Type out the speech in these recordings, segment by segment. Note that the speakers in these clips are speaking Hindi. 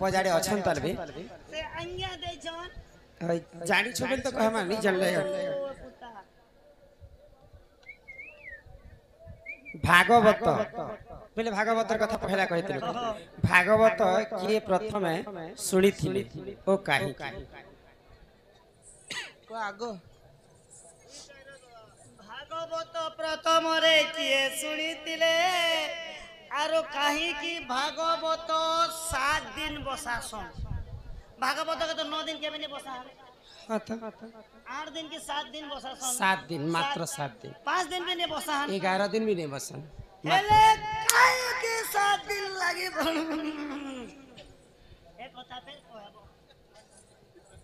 पजाड़े अछन तलबे से अंगिया दे जवन जानी छबे तो कहमा नहीं जानले भागवत पहले भागवतर कथा पहला कहते भागवत किए प्रथमे सुनी थिले ओ काहे को आगो भागवत प्रथम रे किए सुनितिले आरो काहे की भागवत 7 दिन बसासन भागवत के तो 9 दिन के भी नहीं बसा 8 दिन के 7 दिन बसासन 7 दिन मात्र 7 दिन 5 दिन भी नहीं बसाहन 11 दिन भी नहीं बसन हेले काहे के 7 दिन लागे एक कथा पे कहबो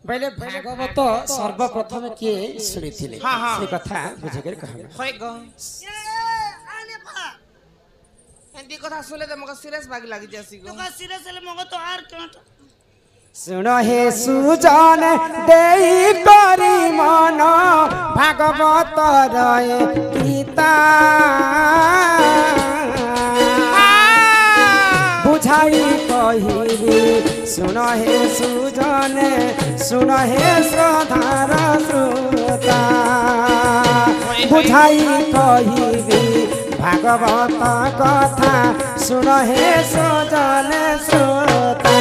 पहले भागवत सर्वप्रथम के सुनी थिले से कथा बुझे के कहम होय गो ए आने पा एंदी कथा सुले त मका सीरियस बागी लागि जासी गो तो का सीरियस ले मगो तो आर कट सुन हे सुजन देई करी मन भागवत रहे गीता बुझाई कहिली सुन हे सुजन सुन हे श्रद्धार श्रोता बुझाई कहिली भागवत कथा सुन हे सुजन श्रोता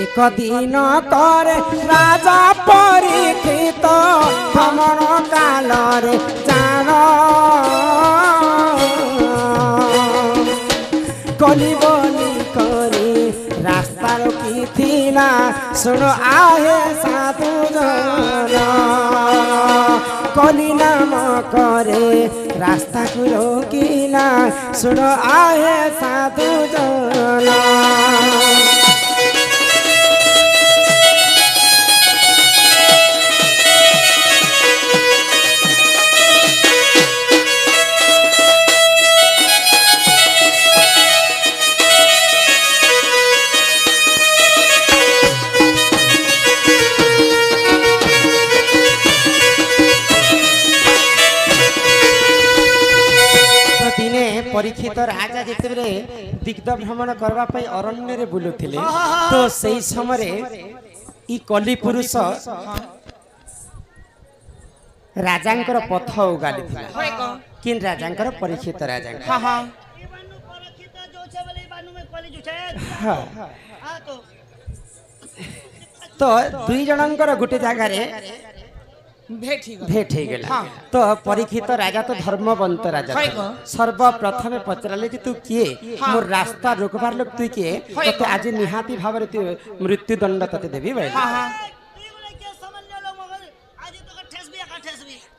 एक दिन कर राजा परीक्षित भ्रमण काल रे जान गली बनी करी रास्ता रोकी थिला सुन आए साधु जन कली नाम करे रास्ता को रोकिला सुन आए साधु जन परीक्षित राजा जिते दिग्ध भ्रमण करबा पई अरण्य रे बुलुथिले तो सही समय ई कली पुरुष राजांकर पथ उगाली थिला किन राजांकर परीक्षित राजा हां हां ई बानु परीक्षित जो छे बोले बानु में कली जो छे हां हां तो दुई जनंकर गुटे जागा रे भेट गला तो परीक्षित राजा तो धर्मवंत राजा सर्वप्रथम पचराले कि तू किए मोर रास्ता रोकबार लोग तू किए तो आज निहाती भाव रे तू मृत्यु दंड तते देबी भाई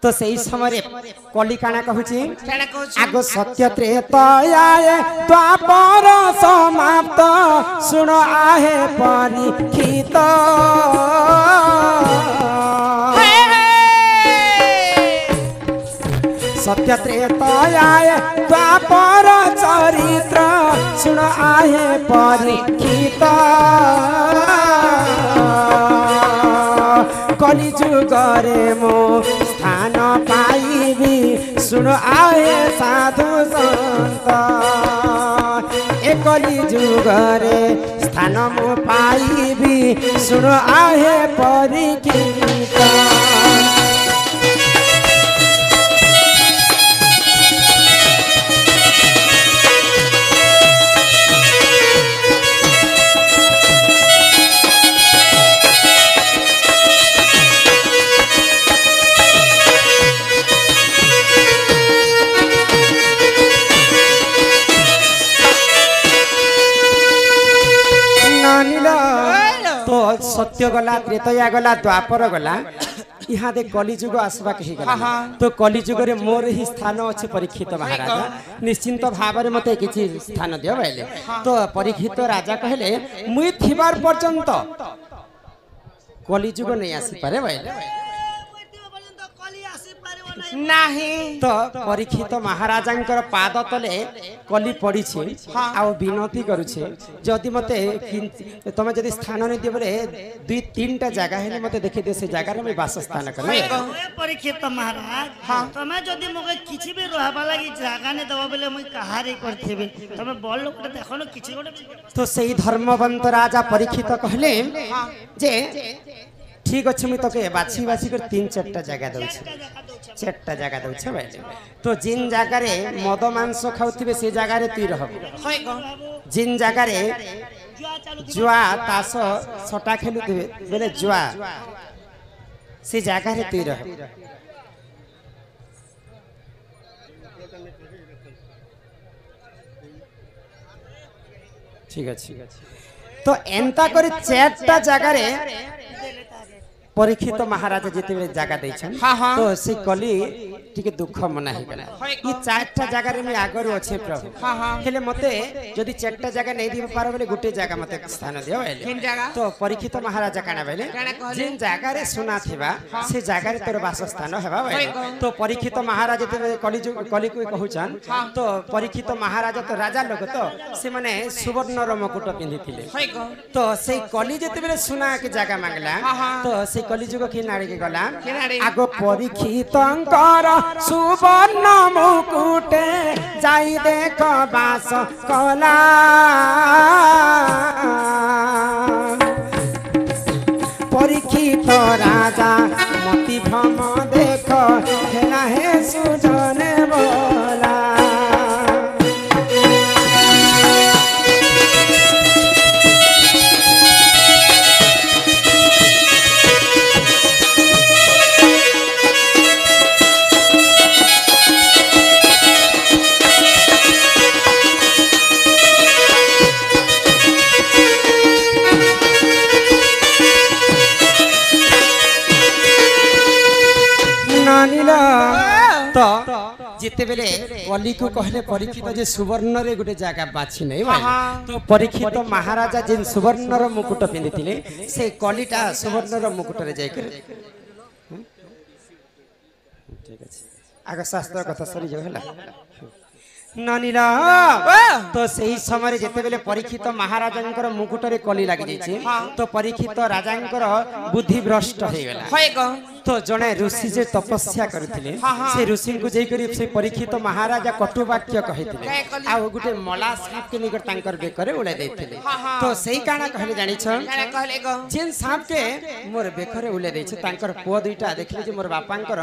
तो सही समय कली काना कहूची आगो सत्य त्रेताये द्वापर समाप्त सुन आहे परीक्षित सत्य त्रेताये द्वापर चरित्र सुन आहे परीक्षित कली जुगरे मो स्थान पाइबी सुन आए साधु संत ए कली जुगरे स्थान मो पाइबी सुन आए परीक्षित तो सत्य गला त्रेतया गला द्वापर गला यहाँ दे कलिजुग आसवा कही गला तो कलिजुग रे मोर ही स्थान अच्छे परीक्षित महाराजा निश्चिंत भाव में मते किछि स्थान दियो बोले तो परीक्षित राजा कहले मुई थिबार पर्यंत কলিযুগ নেই আসিপারে ভাই পর্যন্ত কলি আসি পারিব নাই ନାହିଁ তো পরীক্ষিত মহারাজাঙ্কর পাদ তলে কলি পড়িছে আর বিনতি করুছে যদি মতে তুমি যদি স্থান নি দিও বলে 2-3টা জায়গা হেলে মতে দেখি দিও সে জায়গার আমি বাসস্থান করি ওয়ে পরীক্ষিত মহারাজ তুমি যদি মগে কিছু বি রহবা লাগি জায়গা নে দেব বলে মুই কাহারি করথিবি তুমি বল লোকটা দেখো না কিছু গোটে তো সেই ধর্মবন্ত রাজা পরীক্ষিত কহলে যে ঠিক আছে মুই তোকে বাছি বাছি করে 3-4টা জায়গা দউছি 4টা জায়গা দউছে ভাই তো জিন জায়গারে মদ মাংস খাউথিবে সেই জায়গারে তুই রহব জিন জায়গারে জুয়া তাস ছটা খেলুথিবে বলে জুয়া সেই জায়গারে তুই রহব ঠিক আছে তো এন্তা করে 4টা জায়গারে পরীক্ষিত মহারাজা যেতেবেলে জায়গা দিয়েছেন তো সেই কলি টিকে দুঃখ মনে হয়েগলা এই 4টা জায়গায় আমি আগর অছে প্রভু হেলে মতে যদি 4টা জায়গা নেই দিব পারো বলে গোটে জায়গা মতে স্থান দিও বলে তো পরীক্ষিত মহারাজা কানা বলে যে জায়গারে সোনা থিবা সে জায়গারে তোর বাসস্থান হেবা বলে তো পরীক্ষিত মহারাজা যেতেবেলে কলিকু কহুছন তো পরীক্ষিত মহারাজা তো রাজা লোক তো সে মানে সুবর্ণর মুকুট পিঁধিলে তো সেই কলি যেতেবেলে সোনা কে জায়গা মাগলা তো সেই কলিযুগ কি নাড়িকে গলা আগ পরীক্ষিতঙ্কর সুবর্ণ মুকুটে যাই দেখ বাস কলা পরীক্ষিত রাজা মতি ভ্রম দেখ হেলা হে সুজনে বলা তো যেতেবেলে কলিকু কহলে পরীক্ষিত যে সুবর্ণরে গোটে জায়গা বাছি নেই তো পরীক্ষিত মহারাজা যে সুবর্ণর মুকুট পিঁধিলে সেই কলিটা সুবর্ণর মুকুটরে যাই করে ঠিক আছে আগ শাস্ত্র কথা সরি যাও হেলা ননিল তো সেই সময় যেতেবেলে পরীক্ষিত মহারাজাঙ্কর মুকুটরে কলি লাগি যাইছে তো পরীক্ষিত রাজাঙ্কর বুদ্ধি ভ্রষ্ট হয়ে গলা তো জনে ঋষি যে তপস্যা করুଥିଲେ সে ঋষিଙ୍କୁ ଯାଇକରି ସେ ପରୀକ୍ଷିତ ମହାରାଜା କଟୁ ବାକ୍ୟ କହିଥିଲେ ଆଉ ଗୋଟେ ମଲା ସାପ କେ ନିକଟ ତାଙ୍କର ବେକରେ ଉଡାଇ ଦେଇଥିଲେ ତ ସେଇ କାଣା କହିଲେ ଜାଣିଛ ଯେନ୍ ସାପ କେ ମୋର ବେକରେ ଉଡାଇ ଦେଇছে ତାଙ୍କର ପୁଅ ଦୁଇଟା ଦେଖିଲେ ଯେ ମୋର ବାପାଙ୍କର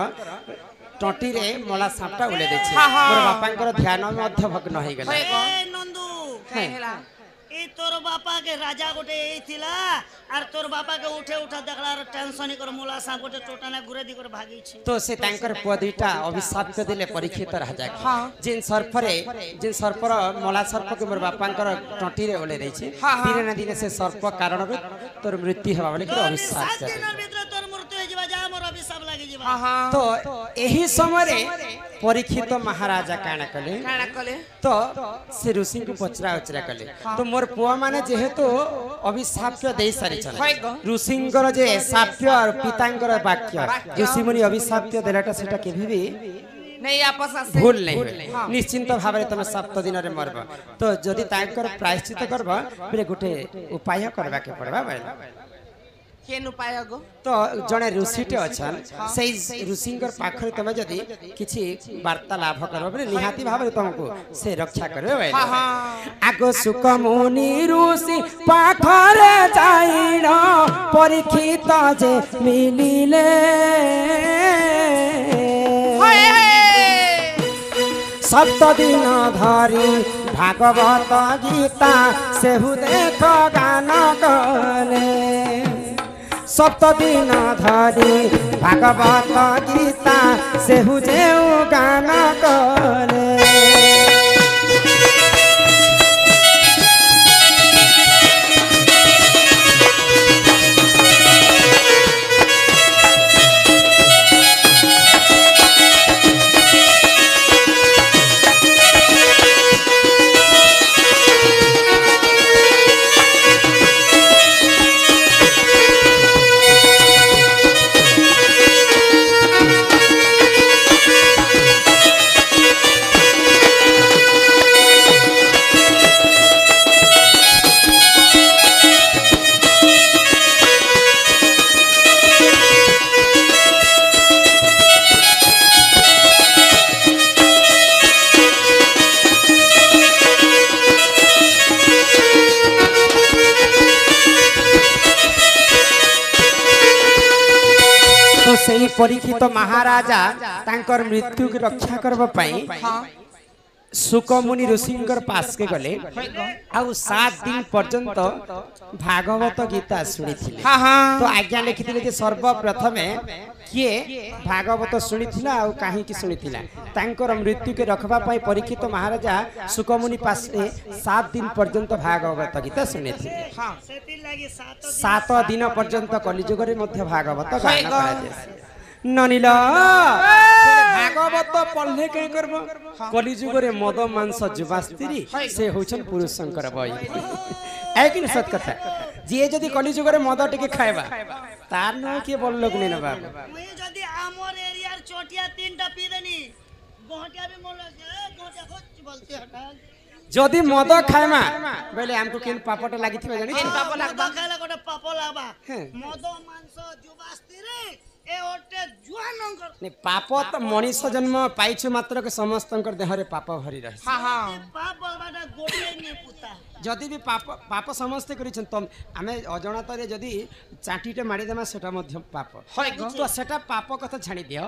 ଟଟିରେ ମଲା ସାପଟା ଉଡାଇ ଦେଇছে ମୋର ବାପାଙ୍କର ଧ୍ୟାନ ମଧ୍ୟ ଭଗ୍ନ ହେଇଗଲା নন্দু এই তোর বাপা কে রাজা গোটে এইছিলা আর তোর বাপা কে উঠে উঠা দেখলা আর টেনশন করে মোলা সাপ গোটে টোটানে ঘুরে দি করে ভাগিছি তো সে তাঙ্কর পুଅ দুইটা অভিশাপ দিলে পরীক্ষিত রাজা যেন সর্পর মলা সর্পকে মোর বাপাঙ্কর টটিরে ওলে ଦେଇଛି দিনে না দিনে সে সর্প কারণରୁ তোর মৃত্যু হবা বলে অভিশাপ দিনের ভিতরে তোর মৃত্যু হয়ে যাবা যা মোর অভিশাপ লাগি যাবা তো এই সময়ে পরীক্ষিত মহারাজা কাଣା কলে তো সে ঋষিଙ୍କୁ পচরা উচরা কলে তো মোর পুয়া মানে যেহেতু অভিশাপ্য দেই সারিছন ঋষিঙ্কর যে শাপ্য আর পিতাঙ্কর বাক্য ঋষিমুনি অভিশাপ্য দেলাটা সেটা কেভি ভুল নেই নিশ্চিন্ত ভাবে তুমি 7 দিনরে মরব তো যদি তাঙ্কর প্রায়শ্চিত করব বলে গোটে উপায় করবাকে পড়বা বলে তো জনে ঋষিটে অছন সেই ঋষিঙ্কর পাখরে তুমি যদি কিছু বার্তা লাভ করব বলে নিহাতি ভাবে তোমাকে সে রক্ষা করবে বলে আগ সুখ মুনি ঋষি পাখরে যাইন পরীক্ষিত যে মিলিলে সপ্ত দিন ধরি ভাগবত গীতা সেহু দেখ গান কলে সপ্ত দিন ধরি ভাগবত গীতা সেহু যেউ গান কলে तो सही परीक्षित महाराजा तांकर मृत्यु की रक्षा करबा पई सुकमुनि ऋषिंकर पास के गले आउ 7 दिन पर्यंत भागवत गीता सुनी थिले। तो आज्ञा लिखिथिले जे सर्वप्रथमे किए भागवत सुनी थिला आउ काहे की सुनी थिला तांकर मृत्यु के रखबा पई परीक्षित महाराजा सुकमुनि पास 7 दिन पर्यंत भागवत गीता सुनी थिले। सेति लागि 7 दिन पर्यंत कलिजुग रे मध्य भागवत गान करा जाय ननिला भागवत पढ़ले के करबो कलिजुग रे मद मांस जुबा स्त्री से होछन पुरुष शंकर भाई है कि सत कथा जे जदी कलिजुग रे मद टिके खायबा तार न के बोल लोग नै न बाबू मुई जदी आमर एरियार चोटिया 3टा पी देनी गोहटिया भी मोल गोहटिया होच बोलते हटा जदी मद खायमा बेले हमको केन पापट लागिथिबा जानि केन पाप लागबा खाला गोटे पाप लागबा मद मांस जुबा स्त्री ए ओटे जुआनंकर ने पाप त मनीष जन्म पाइछु मात्र के समस्तंकर देह रे पाप भरी रहे पाप बाटा गोटे नै पुता जदि भी पाप पाप समस्त करिछन तम आमे अजणत रे जदि चाटीटे मारी देमा सेटा मध्य पाप तो सेटा पाप कथा छाणी दियो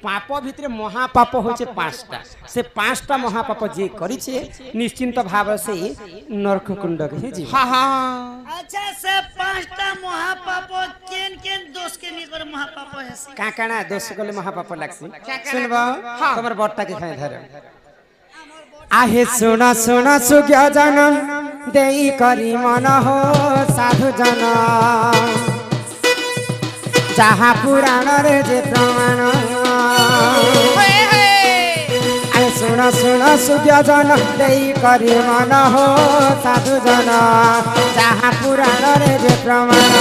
पाप भितरे महापाप होचे 5टा से 5टा महापाप जे करिछे निश्चिंत भाव से नरक कुंड के जी अच्छा से 5टा महापाप केन केन दोष के निकर महापाप है का काना दोष कोले महापाप लागसी सुनबो तमर बट्टा के खाय धर आहे सुना सुना सुज्ञ जन देई करी मन हो साधु जन जहाँ पुराण रे जे प्रमाण आहे सुना सुना सुज्ञ जन देई करी मन हो साधु जन जहाँ पुराण रे जे प्रमाण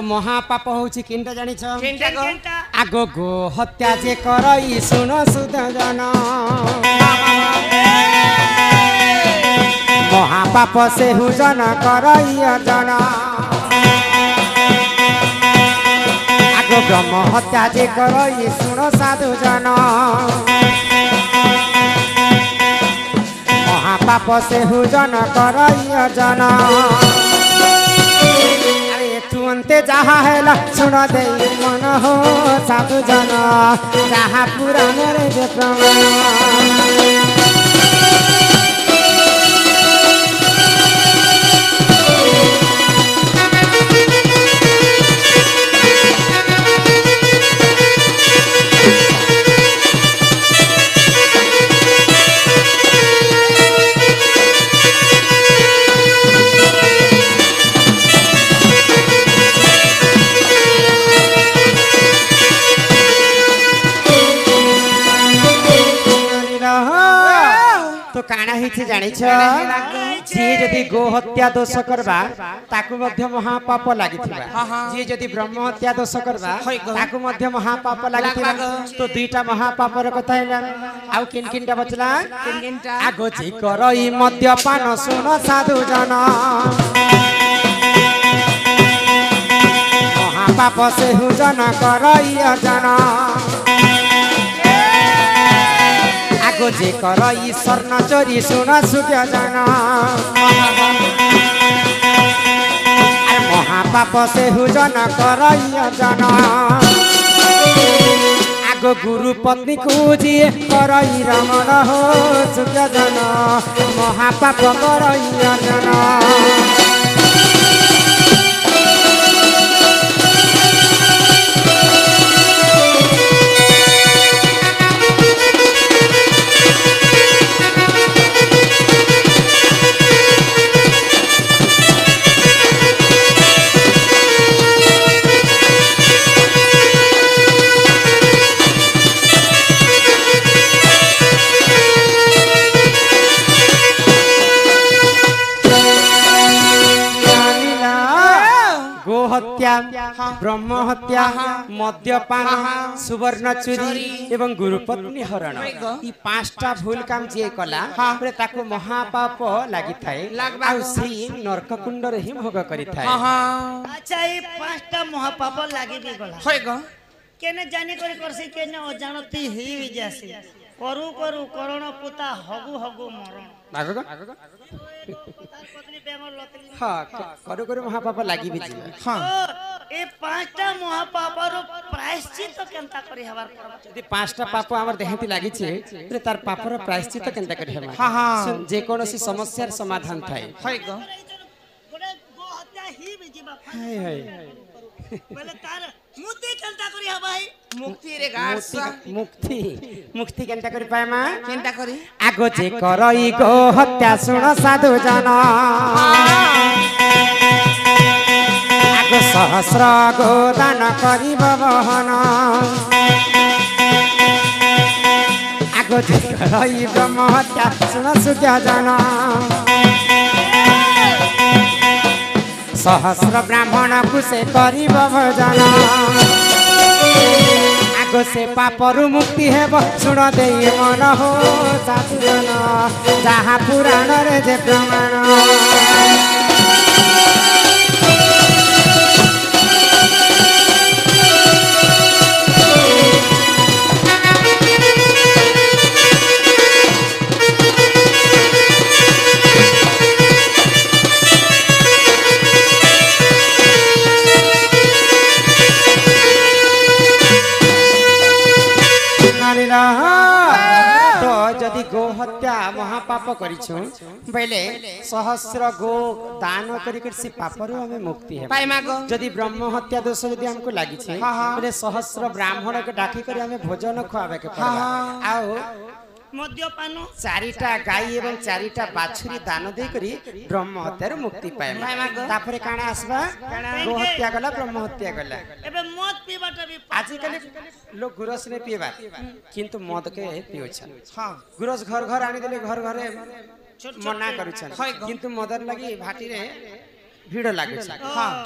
महापाप होची किंटा जानि छ आगो गो हत्या जे करई सुन सुध जन महापाप से हु जन करई जन आगो ब्रह्म हत्या जे करई सुन साधु जन महापाप से हु जन करई जन तुंते जहाँ है लक्षण दे मन हो साधु जन जहाँ पुराण रे जे प्रमाण काना हिथि जानि छ जे जदि गो हत्या दोष करबा ताकु मध्य महापाप लागिथिबा जे जदि ब्रह्म हत्या दोष करबा ताकु मध्य महापाप लागिथिबा तो दुईटा महापाप र कथा हैला आउ किन किनटा बचला आगो जे करई मद्यपान सुन साधु जन महापाप से हु जन करई जन आगो जे करई स्वर्ण चोरी सुन सुज्ञ जन महापाप से हु जन करई जन आगो गुरु पत्नी को जी करई रमण हो सुज्ञ जन महापाप करई जन हत्या ब्रह्म हत्या मद्यपान सुवर्ण चोरी एवं गुरुपत्नी हरण ई पांचटा भूल काम जे कला पुरे ताको महापाप लागि थाए आ सेही नरक कुंड रे ही भोग करि थाए अच्छा ये पांचटा महापाप लागी भी गला होय ग केने जानी करी करसी केने अजानती ही भी जासी करू करू करण पुता हगु हगु मरण आगो तार पत्नी बेमर लतली हां करू करू महापाप लागि भी जी हां ए पांचटा महापापर प्रायश्चित केनता करी हवार करबा यदि पांचटा पाप हमर देहती लागि छे तो तार पापर प्रायश्चित केनता करि हम हां हां जे कोनोसी समस्यार समाधान थाए होय ग गोटे गो हत्या ही भी जीवा हाय हाय पहले तार मुक्ति केनता करी हबाई मुक्ति रे गासा मुक्ति मुक्ति केनता करि पाए मा केनता करी आगो जे करई गो हत्या सुन साधु जन आगो सहस्र गो दान करिब बहन आगो जे करई ब्रह्म हत्या सुन सुज्ञ जन सहस्र ब्राह्मण कुसे करिब भजन आगो से पापरु मुक्ति हेब सुन देई मन हो साधु जन जहाँ पुराण रे जे प्रमाण तो जदि गो हत्या महापाप करिछु बेले सहस्र गो दान करि से पापरु हमें मुक्ति है पाई मागो जदि ब्रह्म हत्या दोष जदि हमको लागि छै बेले सहस्र ब्राह्मण के डाकी करी हमें भोजन खुआबे के पड़बा आओ मद्यपान चारिटा गाई एवं चारिटा बाछुरी दान दे करी ब्रह्म हत्यार मुक्ति पाए तापरे काना आसबा गो हत्या गला ब्रह्म हत्या गला एबे मद पीबाटा भी आजिकल लोग गुरस ने पीबा किंतु मद के पियो छन हां गुरस घर घर आनी देले घर घरे मना करू छन किंतु मदर लागि भाटी रे भीड़ लागे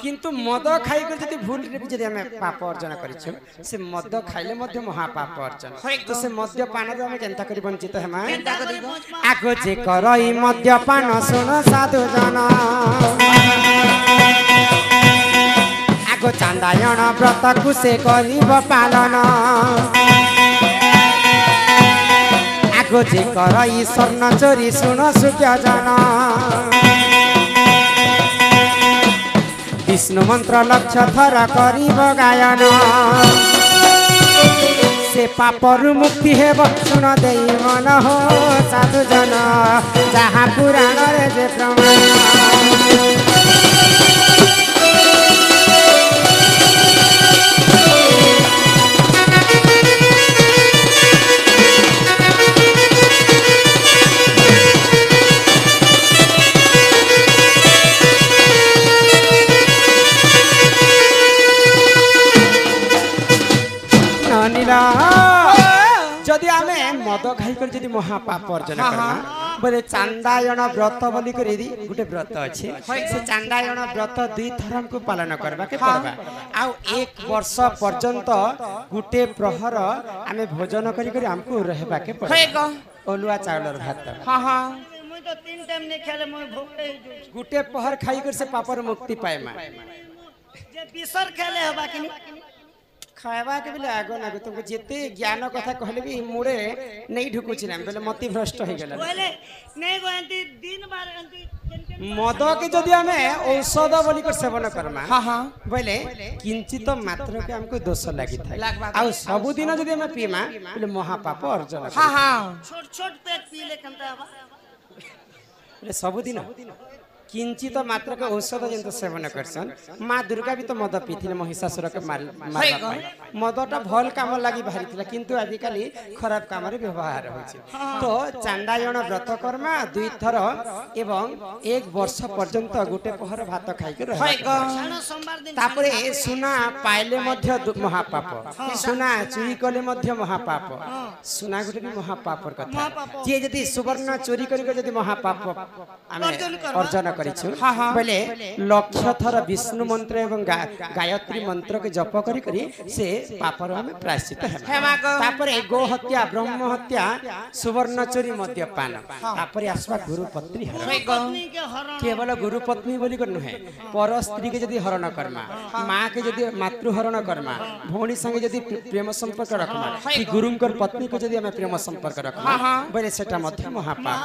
किंतु मद खाई कर जति भूल रे जति हमें पाप अर्जन करिछु से मद खाइले मध्य महापाप अर्जन तो से मद्यपान रे हमें केनता करी वंचित हेमा आगो जे करई मद्यपान सुन साधु जन आगो चांदायन व्रत कुसे करिब पालन आगो जे करई स्वर्ण चोरी सुन सुज्ञ जन विष्णु मंत्र लक्ष्य थर करिब गायन से पापरु मुक्ति हेब सुन देई मन हो साधु जन जहाँ पुराण रे जे प्रमाण जदि आमे मद खाई कर जदि महापाप अर्जन करना बोले चांदायन व्रत बोली कर गुटे व्रत अच्छे से चांदायन व्रत दुई थर हमको पालन करबा के पड़बा आ एक वर्ष पर्यंत गुटे प्रहर आमे भोजन करी कर हमको रहबा के पड़बा ओलुआ चावलर भात हां हां मुई तो 3 टाइम ने खेले मुई भूखे गुटे पहर खाई कर से पापर मुक्ति पाए मा जे बिसर खेले हबा कि खावा के बेले आगो ना तुमको जेते ज्ञान कथा कहले भी मुड़े नहीं ढुकुछि ना बेले मति भ्रष्ट हो गेला बोले नहीं गोंती दिन बार अंती मद के जदि हमें औषध बोली कर सेवन करमा हां हां बोले किंचित मात्र के हमको दोष लागि थाए आ सब दिन जदि हमें पीमा बोले महापाप अर्जन हां हां छोट छोट पेट पी ले कंता हबा बोले सब दिन किंचित मात्र के औषध जंत सेवन करसन माँ दुर्गा भी तो मद पीथिले महिषासुर के मारबा मदटा भल काम लागि भारी थिला किंतु आजिकाली खराब काम रे व्यवहार होछि तो चांदायन व्रत कर्मा दुई थर एवं एक वर्ष पर्यंत गुटे पहर भात खाइ के रह सोमवार दिन तापरे सुना पाइले मध्य महापाप सुना चोरी कले मध्य महापाप सुना गुटे भी महापापर कथा जे जति सुवर्ण चोरी करी जति महापाप आमे अर्जन करिछु हाँ, हाँ। बोले लक्ष थर विष्णु मंत्र एवं गायत्री मंत्र के जप करी करी से पापर में प्रायश्चित है हेमा गो। तापर गो हत्या ब्रह्म हत्या सुवर्ण चोरी मद्यपान तापर आसवा गुरु पत्नी हरण होई गो। पत्नी के हरण केवल गुरु पत्नी बोली कर नुहे पर स्त्री के यदि हरण करमा माँ के यदि मातृ हरण करमा भौणी संगे यदि प्रेम संपर्क रखमा कि गुरुंकर पत्नी को यदि हमें प्रेम संपर्क रखमा बोले सेटा मध्य महापाप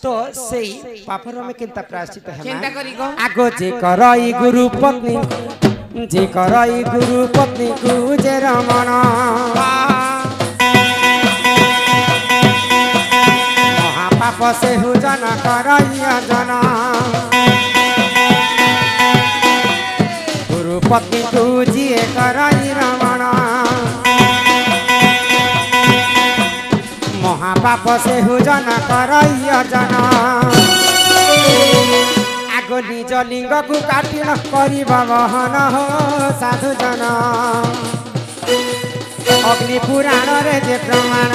तो सेई पापर में केनता प्रायश्चित है केनता करी गो। आगो जे करई गुरु पत्नी जे करई गुरु पत्नी को जे रमण महापाप से हु जन करैया जना गुरु पत्नी को जिए करई रमण महापाप से हु जन करैया जना आगो निज लिंग को काटी न करी बहन हो साधु जन अग्नि पुराण रे जे प्रमाण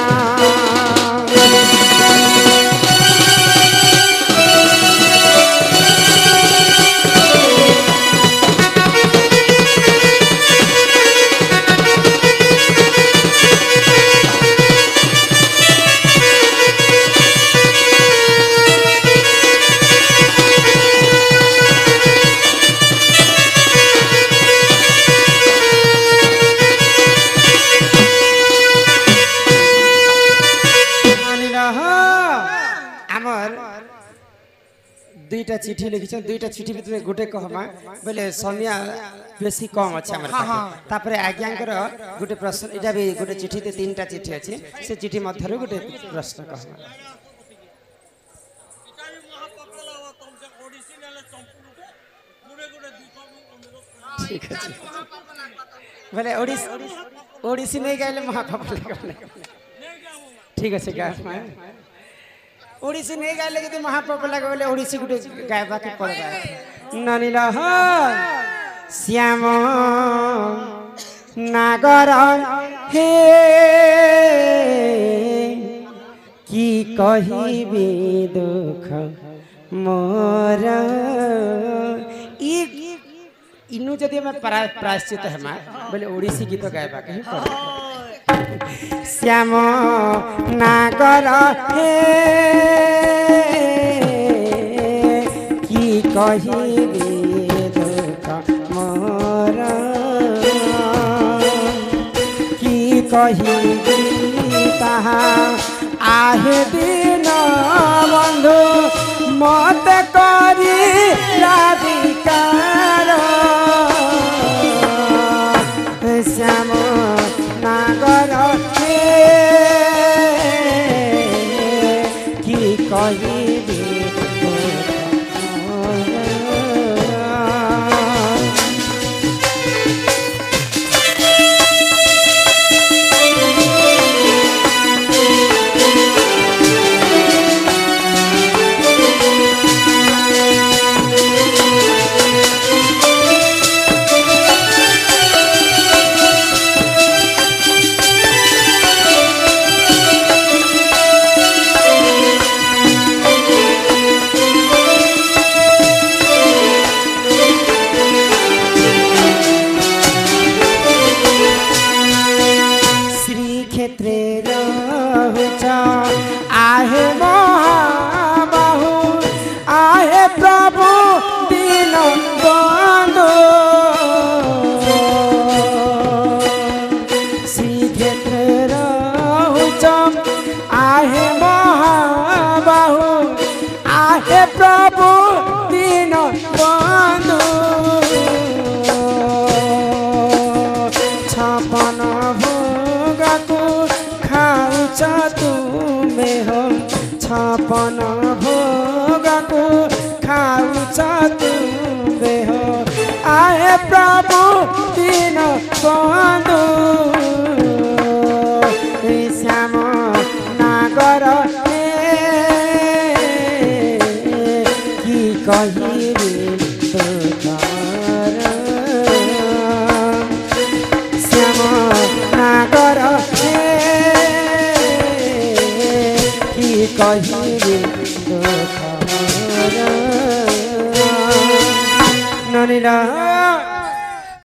दुईटा चिठी लिखिछन दुईटा चिठी भितर गोटे कहमा बोले समय बेसी कम अछि हमर तापर आज्ञांकर गोटे प्रश्न इटा भी गोटे चिठी ते तीनटा चिठी अछि से चिठी मध्यरु गोटे प्रश्न कहमा ठीक अछि बोले ओडिसी नहीं गाइले महापाप लागले ठीक अछि गामा ओडिसी नहीं गाइले जदि महापाप लागे बोले ओडिसी गुटे गायबा के पड़बा ननिला हो श्याम नागर हे की कहिबी दुख मोर इनु जदि मैं प्रायश्चित है बोले ओडिसी गीत गायबा के पड़बा श्याम नागर हे की कहिबी दुख मोर की कहिबी ताहा आहे दिन बंधु मत करी लाभिकार श्याम नागर की कहिबी आहे महाबाहु आहे प्रभु दीन बंधु श्री क्षेत्र आहे महाबाहु आहे प्रभु दीन बंधु छपन भोगा को खाउछ तुमे हो छपन भोग को खाउछ तुमे हो आहे प्रभु दीन बंधु श्याम नागर की कहिबी तुकार श्याम नागर की कहिबी दुख मोर জানি না